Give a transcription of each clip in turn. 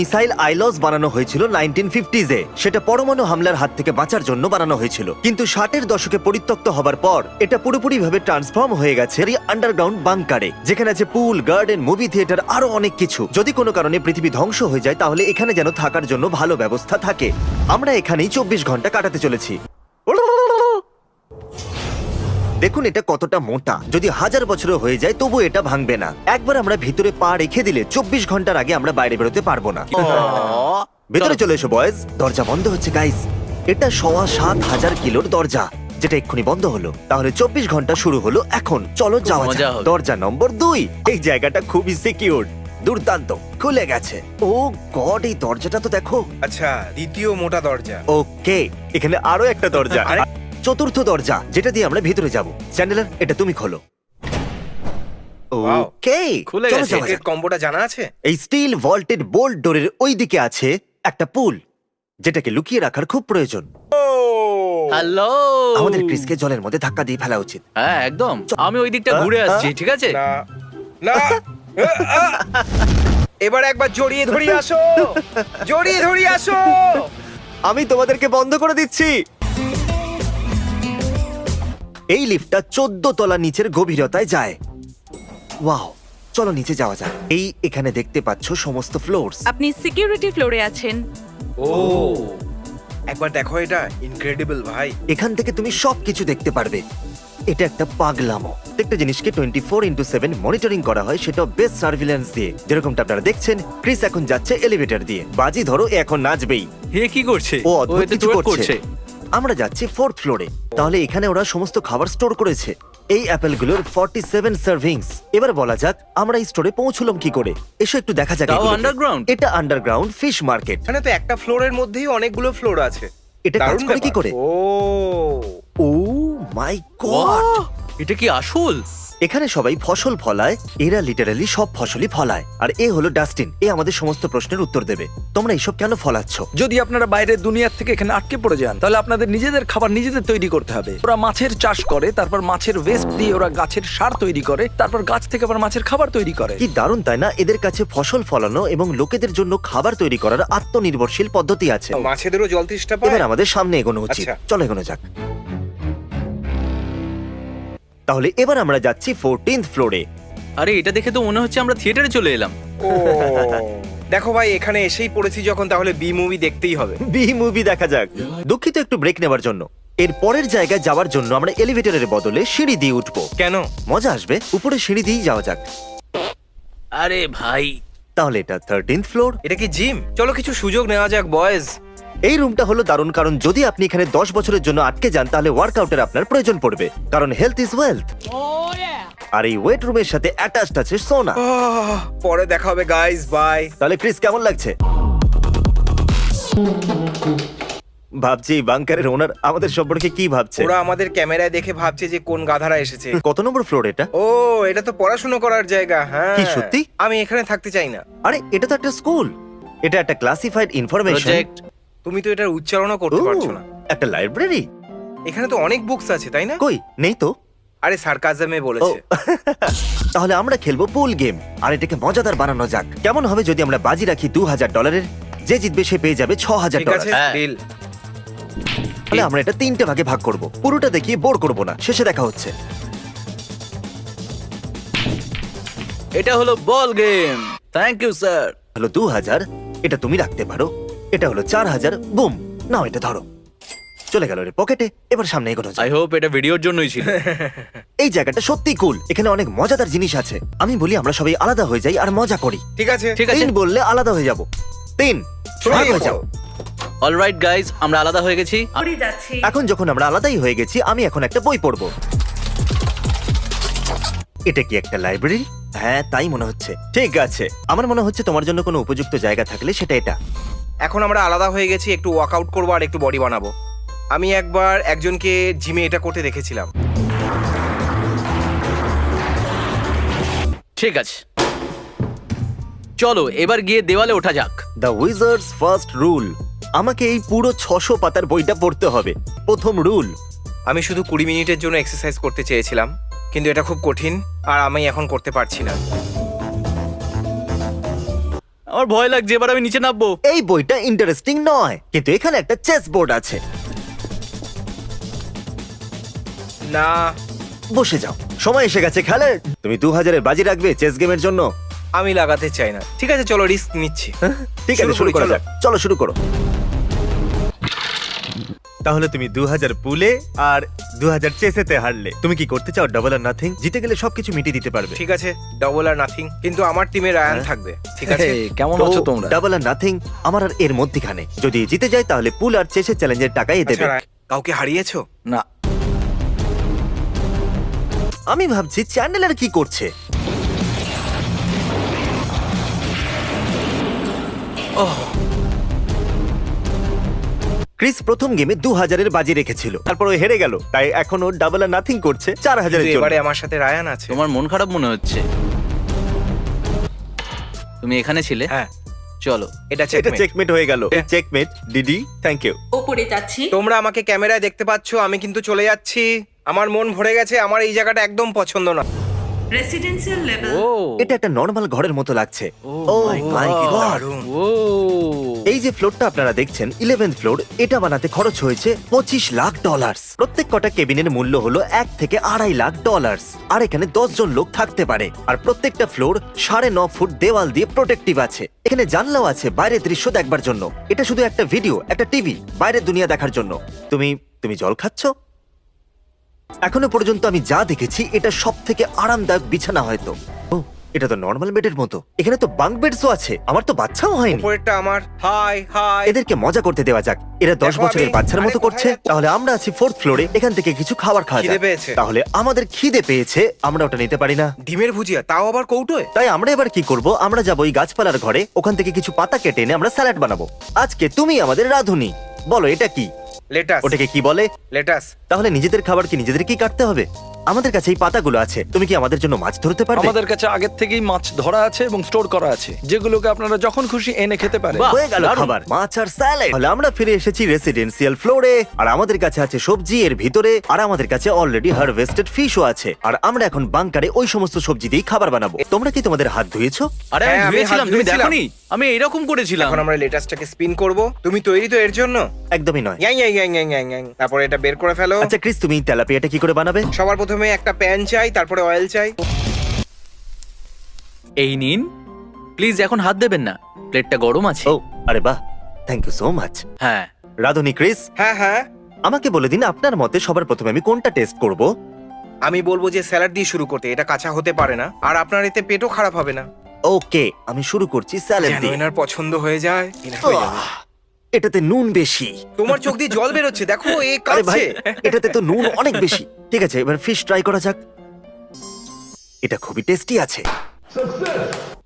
Missile আইলস বানানো হয়েছিল 1950s এ। সেটা পরমাণু হামলার হাত থেকে বাঁচার জন্য বানানো হয়েছিল, কিন্তু 60-এর দশকে পরিত্যক্ত হবার পর এটা পুরোপুরিভাবে ট্রান্সফর্ম হয়ে গেছে এই আন্ডারগ্রাউন্ড বাংকারে, যেখানে আছে পুল, গার্ডেন, মুভি থিয়েটার, আরো অনেক কিছু। যদি কোনো কারণে পৃথিবী ধ্বংস হয়ে যায় তাহলে এখানে যেন থাকার জন্য ভালো ব্যবস্থা থাকে। আমরা এখানেই 24 ঘন্টা কাটাতে চলেছি। দেখুন এটা কতটা মোটা, যদি 1000 বছরও হয়ে যায় তবু এটা ভাঙবে না। একবার আমরা ভিতরে পা রেখে দিলে 24 ঘন্টার আগে আমরা বাইরে বেরোতে পারবো না। ভেতরে চলে এসো বয়েজ। দরজা বন্ধ হচ্ছে গাইস। এটা 7,500 কিলোর দরজা, যেটা এক্ষুনি বন্ধ হলো। তাহলে 24 ঘন্টা শুরু হলো এখন। চলো যাওয়া মজা যাক। হবে। দরজা নম্বর 2। এই জায়গাটা খুবই সিকিউর, দুর্দান্ত, খুলে গেছে। ও গড, এই দরজাটা তো দেখো। আচ্ছা, দ্বিতীয় মোটা দরজা। ওকে, এখানে আরো একটা দরজা, আরে? চতুর্থ দরজা, যেটা দিয়ে আমরা ভিতরে যাব। চ্যান্ডেলার, এটা তুমি খোলো। Wow. ওকে, খুলে চলো গেছে। যাওয়া যাক। সিক্রেট কম্বোটা জানা আছে? এই স্টিল ভল্টেড বোল্ট ডোরের ওই দিকে আছে একটা পুল, যেটাকে লুকিয়ে রাখার খুব প্রয়োজন। হ্যালো। আমাদের ক্রিসকে জলের মধ্যে ধাক্কা দিয়ে ফেলা উচিত। হ্যাঁ একদম, আমি ওই দিকটা ঘুরে আসছি, ঠিক আছে? না না এবার একবার জড়িয়ে ধরিয়ে আসো, জড়িয়ে ধরিয়ে আসো। আমি তোমাদেরকে বন্ধ করে দিচ্ছি। এই লিফটটা 14 তলা নিচের গভীরতায় যায়। ওয়াও, চলো নিচে যাওয়া যাক। এই এখানে দেখতে পাচ্ছ সমস্ত ফ্লোরস। আপনি সিকিউরিটি ফ্লোরে আছেন। ও, একবার দেখো, এটা ইনক্রেডিবল ভাই। এখান থেকে তুমি সবকিছু দেখতে পারবে। এটা একটা পাগলামো। প্রত্যেকটা জিনিসকে 24x7 মনিটরিং করা হয়, সেটা বেস্ট সার্ভিলেন্স দিয়ে। যেরকমটা আপনারা দেখছেন, ক্রিস এখন যাচ্ছে এলিভেটর দিয়ে। বাজি ধরো এ এখন নাচবেই। হে কি করছে? ও অদ্ভুত এতে কিছু twerk করছে। আমরা যাচ্ছি 4th ফ্লোরে। তাহলে এখানে ওরা সমস্ত খাবার স্টোর করেছে। এই অ্যাপেলগুলোর 47 সার্ভিংস। এবার বলা যাক আমরা এই স্টোরে পৌঁছলাম কি করে। এসো একটু দেখা যাক তাও এগুলোকে। underground? এটা আন্ডারগ্রাউন্ড ফিশ মার্কেট। এখানে তো একটা ফ্লোরের মধ্যেই অনেকগুলো ফ্লোর আছে। এটা কাজ দারুণ করে কি ব্যাপার। করে? ও ও মাই গড, Wow! এটা কি আসল? এখানে সবাই ফসল ফলায়। এরা লিটারালি সব ফসলই ফলায়। আর এ হলো ডাস্টিন, এ আমাদের সমস্ত প্রশ্নের উত্তর দেবে। তোমরা এইসব কেন ফলাচ্ছ? যদি আপনারা বাইরের দুনিয়ার থেকে এখানে আটকে পড়ে যান, তাহলে আপনাদের নিজেদের খাবার নিজেদের তৈরি করতে হবে। ওরা মাছের চাষ করে, তারপর মাছের ওয়েস্ট দিয়ে ওরা গাছের সার তৈরি করে, তারপর গাছ থেকে আবার মাছের খাবার তৈরি করে। কি দারুণ তাই না? এদের কাছে ফসল ফলানো এবং লোকেদের জন্য খাবার তৈরি করার আত্মনির্ভরশীল পদ্ধতি আছে। মাছেদেরও জল তৃষ্ণা পায়। এবার আমাদের সামনে এগোনো উচিত। আচ্ছা। চলো এগোনো যাক। তাহলে এবার আমরা যাচ্ছি 14th ফ্লোরে। আরে এটা দেখে তো মনে হচ্ছে আমরা থিয়েটারে চলে এলাম। ও দেখো ভাই, এখানে এসেই পড়েছি যখন, তাহলে বি মুভি দেখতেই হবে। বি মুভি দেখা যাক। দুঃখিত, একটু ব্রেক নেবার জন্য। এর পরের জায়গায় যাওয়ার জন্য আমরা এলিভেটরের বদলে সিঁড়ি দিয়ে উঠবো। কেন? মজা আসবে। উপরে সিঁড়ি দিয়েই যাওয়া যাক। আরে ভাই, তাহলে এটা 13th ফ্লোর। এটা কি জিম? চলো কিছু সুযোগ নেওয়া যাক বয়েজ। এই রুমটা হলো দারুণ, কারণ যদি আপনি এখানে 10 বছরের জন্য আটকে যান তাহলে ওয়ার্কআউটের আপনার প্রয়োজন পড়বে, কারণ হেলথ ইজ ওয়েলথ। আর এই ওয়েট রুমের সাথে অ্যাটাচড আছে সোনা। পরে দেখা হবে গাইস, বাই। তাহলে ক্রিস কেমন লাগছে? ভাবছি বাংকারের ওনার আমাদের সম্পর্কে কি ভাবছে। ওরা আমাদের ক্যামেরায় দেখে ভাবছে যে কোন গাধারা এসেছে। কত নম্বর ফ্লোর এটা? ও, এটা তো পড়াশোনা করার জায়গা। হ্যাঁ, কি সত্যি? আমি এখানে থাকতে চাই না। আরে এটা তো একটা স্কুল। এটা একটা ক্লাসিফাইড ইনফরমেশন। প্রজেক্ট। তুমি তো এটার উচ্চারণও করতে পারছো না। একটা লাইব্রেরি। এখানে তো অনেক বুকস আছে, তাই না? কই নেই তো। আরে সার্কাজমে ও বলেছে। তাহলে আমরা খেলবো পুল গেম, আর এটাকে মজাদার বানানো যাক। কেমন হবে যদি আমরা বাজি রাখি $2000? যে জিতবে সে পেয়ে যাবে $6000। ঠিক আছে, হ্যাঁ। ডিল। তাহলে আমরা এটা 3টে ভাগে ভাগ করব। পুরোটা দেখিয়ে বোর করব না, শেষে দেখা হচ্ছে। এটা হলো ball game. Thank you sir. হলো 2000, এটা তুমি রাখতে পারো। এটা হলো 4000। বুম, নাও এটা ধরো। চলে গেল রে পকেটে। এবার সামনে এগোনো আই যায়। হোপ এটা ভিডিওর জন্যই ছিল। এই জায়গাটা সত্যি কুল। এখানে অনেক মজাদার জিনিস আছে। আমি বলি আমরা সবাই আলাদা হয়ে যাই আর মজা করি। ঠিক আছে, ঠিক আছে। 3 বললে আলাদা হয়ে যাব। 3 ভাগ হয়ে যাও। অলরাইট গাইজ, আমরা আলাদা হয়ে গেছি। পড়ে যাচ্ছি। এখন যখন আমরা আলাদাই হয়ে গেছি, আমি এখন একটা বই পড়বো। এটা কি একটা লাইব্রেরি? হ্যাঁ, তাই মনে হচ্ছে। ঠিক আছে, আমার মনে হচ্ছে তোমার জন্য কোনো উপযুক্ত জায়গা থাকলে সেটা এটা। এখন আমরা আলাদা হয়ে গেছি, একটু ওয়ার্কআউট করবো আর একটু বডি বানাবো। আমি একবার একজনকে জিমে এটা করতে দেখেছিলাম। ঠিক আছে, চলো এবার গিয়ে দেওয়ালে ওঠা যাক। The wizard's first rule. আমাকে এই পুরো 600 পাতার বইটা পড়তে হবে। প্রথম রুল, আমি শুধু 20 মিনিটের জন্য এক্সারসাইজ করতে চেয়েছিলাম, কিন্তু এটা খুব কঠিন আর আমি এখন করতে পারছি না। আমার ভয় লাগছে, এবার আমি নিচে নামবো। এই বইটা ইন্টারেস্টিং নয়, কিন্তু এখানে একটা চেস বোর্ড আছে। না, বসে যাও, সময় এসে গেছে খেলার। তুমি 2000-এর বাজি রাখবে চেস গেমের জন্য? আমি লাগাতে চাই না। ঠিক আছে, চলো রিস্ক নিচ্ছি। ঠিক আছে, শুরু শুরু করি, করা চলো। যাক। চলো শুরু করো। তাহলে তুমি 2000 পুলে আর 2000 চেসেতে হারলে। তুমি কি করতে চাও? ডাবল আর নাথিং? জিতে গেলে সবকিছু মিটিয়ে দিতে পারবে। ঠিক আছে, ডাবল আর নাথিং, কিন্তু আমার টিমে রায়ান থাকবে। ঠিক আছে, Hey, কেমন আছো তোমরা? ডাবল আর নাথিং আমার আর এর মধ্যখানে। যদি জিতে যায় তাহলে পুল আর চেসের চ্যালেঞ্জের টাকাই আচ্ছা, দেবে। রায়ান, কাউকে হারিয়েছো? না, আমি ভাবছি চ্যান্ডেলার কি করছে। ক্রিস প্রথম গেমে 2000-এর বাজি রেখেছিল, তারপর ও হেরে গেল, তাই এখন ও ডাবল আর নাথিং করছে 4000-এর কিন্তু জন্য। এবারে আমার সাথে রায়ান আছে। তোমার মন খারাপ মনে হচ্ছে। তুমি এখানে ছিলে? হ্যাঁ, চলো। এটা এটা চেকমেট। চেকমেট হয়ে গেল। চেকমেট ডিডি, থ্যাংক ইউ। ওপরে যাচ্ছি। তোমরা আমাকে ক্যামেরায় দেখতে পাচ্ছো, আমি কিন্তু চলে যাচ্ছি। আমার মন ভরে গেছে, আমার এই জায়গাটা একদম পছন্দ না। Residential level. ও এটা একটা নর্মাল ঘরের মতো লাগছে। Oh oh my my God. God! দারুণ। ও এই যে ফ্লোরটা আপনারা দেখছেন 11th ফ্লোর, এটা বানাতে খরচ হয়েছে $25 লাখ। প্রত্যেক কটা কেবিনের মূল্য হলো $1 থেকে $2.5 লাখ। আর এখানে 10 জন লোক থাকতে পারে। আর প্রত্যেকটা ফ্লোর 9.5 ফুট দেওয়াল দিয়ে প্রোটেক্টিভ আছে। এখানে জানলাও আছে বাইরের দৃশ্য দেখবার জন্য। এটা শুধু একটা ভিডিও, একটা টিভি, বাইরের দুনিয়া দেখার জন্য। তুমি জল খাচ্ছ? এখনো পর্যন্ত আমি যা দেখেছি এটা সব থেকে আরামদায়ক বিছানা হয়তো। ও, এটা তো নর্মাল বেডের মতো। এখানে তো বাঙ্ক বেডসও আছে। আমার তো বাচ্চাও হয়নি। উপরেরটা আমার। High high. এদেরকে মজা করতে দেওয়া যাক। এরা 10 দেখো, বছরের আমি- বাচ্চার মতো আরে, করছে। কোথায় যাচ্ছ? তাহলে আমরা আছি 4th ফ্লোরে, এখান থেকে কিছু খাবার খাওয়া খিদে যাক। পেয়েছে। তাহলে আমাদের খিদে পেয়েছে, আমরা ওটা নিতে পারি না। ডিমের ভুজিয়া, তাও আবার কৌটোয়। তাই আমরা এবার কি করব? আমরা যাবো ওই গাছপালার ঘরে, ওখান থেকে কিছু পাতা কেটে এনে আমরা স্যালাড বানাবো। আজকে তুমি আমাদের রাঁধুনি। বলো এটা কি? লেটাস। ওটাকে কি বলে? লেটাস। তাহলে নিজেদের খাবার কি নিজেদের কি কাটতে হবে? আমাদের কাছে এই পাতাগুলো আছে। তুমি কি আমাদের জন্য মাছ ধরতে পারবে? আমাদের কাছে আগের থেকেই মাছ ধরা আছে এবং স্টোর করা আছে, যেগুলোকে আপনারা যখন খুশি এনে খেতে পারেন। বাহ, হয়ে গেল দারুণ। খাবার, মাছ আর স্যালাড। তাহলে আমরা ফিরে এসেছি রেসিডেন্সিয়াল ফ্লোরে, আর আমাদের কাছে আছে সবজি এর ভিতরে, আর আমাদের কাছে অলরেডি হারভেস্টেড ফিশও আছে। আর আমরা এখন বাংকারে ওই সমস্ত সবজি দিয়ে খাবার বানাবো। তোমরা কি তোমাদের হাত ধুয়েছো? আরে হ্যাঁ, আমি আমি ধুয়েছিলাম, হাত তুমি ধুয়েছিলাম। দেখোনি? আমি এরকম করেছিলাম। এখন আমরা লেটাসটাকে স্পিন করব। তুমি তৈরি তো এর জন্য? একদমই নয়। Young young young young young young. তারপরে এটা বের করে ফেলো। আচ্ছা ক্রিস, তুমি তেলাপিয়াটা কি করে বানাবে? সবার প্রথমে একটা প্যান চাই, তারপরে অয়েল চাই। এই নিন, প্লিজ এখন হাত দেবেন না, প্লেটটা গরম আছে। ও, আরে বাহ, থ্যাংক ইউ সো মাচ। হ্যাঁ, রাধুনি, ক্রিস, হ্যাঁ হ্যাঁ, আমাকে বলে দিন আপনার মতে সবার প্রথমে আমি কোনটা টেস্ট করব? আমি বলবো যে স্যালাড দিয়ে শুরু করতে। এটা কাঁচা হতে পারে না, আর আপনার এতে পেটও খারাপ হবে না। ওকে, আমি শুরু করছি স্যালাড যেন দিয়ে। এনার পছন্দ হয়ে যায়। এনার হয়ে যাবে। আহ, এটাতে নুন বেশি। তোমার চোখ দিয়ে জল বেরোচ্ছে, দেখো এ আরে ভাই, কাঁদছে। এটাতে তো নুন অনেক বেশি। ঠিক আছে, এবার ফিশ ট্রাই করা যাক। এটা খুবই টেস্টি আছে।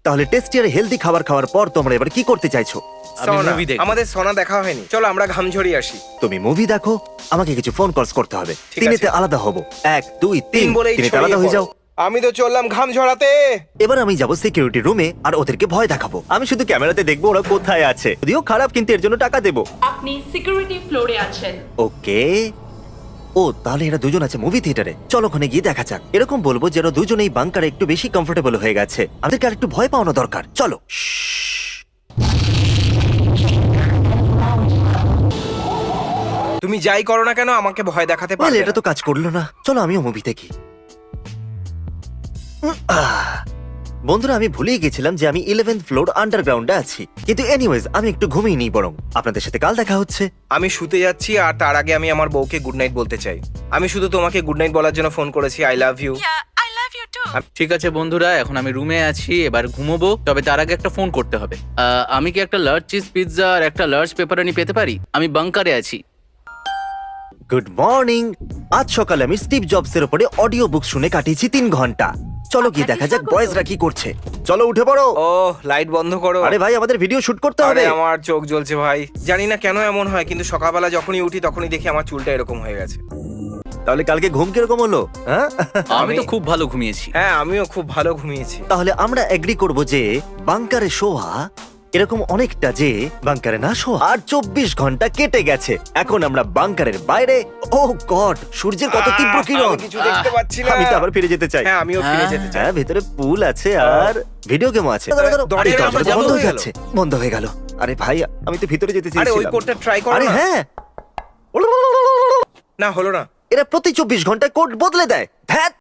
তাহলে টেস্টি আর হেলদি খাবার খাওয়ার পর তোমরা এবার কি করতে চাইছো? আমি সোনা, মুভি দেখব। আমাদের সোনা দেখা হয়নি, চলো আমরা ঘাম ঝরিয়ে আসি। তুমি মুভি দেখো, আমাকে কিছু ফোন কলস করতে হবে। ঠিক তিনেতে আছে। আলাদা হবো। 1 2 তিন 3, বলেই তিনেতে ছড়িয়ে আলাদা হয়ে যাও। পড়ো। আমি তো চললাম ঘাম ঝরাতে। এবার আমি যাব সিকিউরিটি রুমে আর ওদেরকে ভয় দেখাবো। আমি শুধু ক্যামেরাতে দেখবো ওরা কোথায় আছে। যদিও খারাপ, কিন্তু এর জন্য টাকা দেবো। আপনি সিকিউরিটি ফ্লোরে আছেন। ওকে। ও, তাহলে এরা দুজন আছে মুভি থিয়েটারে। চলো ওখানে গিয়ে দেখা যাক। এরকম বলবো যে এরা দুজনেই বাংকারে একটু বেশি কমফোর্টেবল হয়ে গেছে। আমাদেরকে আর একটু ভয় পাওয়ানো দরকার। চলো। তুমি যাই করো না কেন, আমাকে ভয় দেখাতে Well, পারবে এটা না। তো কাজ করলো না। চলো আমিও মুভি দেখি। বন্ধুরা, আমি ভুলেই গেছিলাম যে আমি 11th ফ্লোর আন্ডারগ্রাউন্ডে আছি। কিন্তু এনিওয়েজ, আমি একটু ঘুমিয়ে নিই বরং। আপনাদের সাথে কাল দেখা হচ্ছে। আমি শুতে যাচ্ছি, আর তার আগে আমি আমার বউকে গুড নাইট বলতে চাই। আমি শুধু তোমাকে গুড নাইট বলার জন্য ফোন করেছি। I love you. I love you too. ঠিক আছে বন্ধুরা, এখন আমি রুমে আছি, এবার ঘুমোবো। তবে তার আগে একটা ফোন করতে হবে। আমি কি একটা লার্জ চিজ পিৎজা আর একটা লার্জ পেপারনি পেতে পারি? আমি বাংকারে আছি। Good morning. আজ সকালে আমি স্টিভ জবসের উপরে অডিও বুক শুনে কাটিয়েছি 3 ঘন্টা। চলো গিয়ে দেখা যাক বয়েজরা কি করছে। চলো উঠে পড়ো। ও, লাইট বন্ধ করো। আরে ভাই, আমাদের ভিডিও শুট করতে আরে হবে। আমার চোখ জ্বলছে ভাই। জানি না কেন এমন হয়, কিন্তু সকালবেলা যখনই উঠি তখনই দেখি আমার চুলটা এরকম হয়ে গেছে। তাহলে কালকে ঘুম কিরকম হলো? হ্যাঁ, আমি তো খুব ভালো ঘুমিয়েছি। হ্যাঁ, আমিও খুব ভালো ঘুমিয়েছি। তাহলে আমরা এগ্রি করব যে বাংকারে শোয়া এরকম অনেকটা যে বাংকারে না শোয়া। আর 24 ঘন্টা কেটে গেছে, এখন আমরা বাংকারের বাইরে। ও গড, সূর্যের কত তীব্র কিরণ! আমি কিছু দেখতে পাচ্ছি না। আমি তো আবার ফিরে যেতে চাই। হ্যাঁ আমিও ফিরে যেতে চাই। হ্যাঁ, ভেতরে পুল আছে আর ভিডিও গেমও আছে। দাঁড়াও, দাঁড়াও, দরজাটা এই দরজাটা বন্ধ বন্ধ হয়ে হয়ে গেল। যাচ্ছে, বন্ধ হয়ে গেল। আরে ভাই, আমি তো ভিতরে যেতে আরে ওই চেয়েছিলাম। কোডটা ট্রাই করো আরে না। হ্যাঁ, না হলো না। এরা প্রতি 24 ঘন্টায় কোড বদলে দেয়। ধ্যাৎ।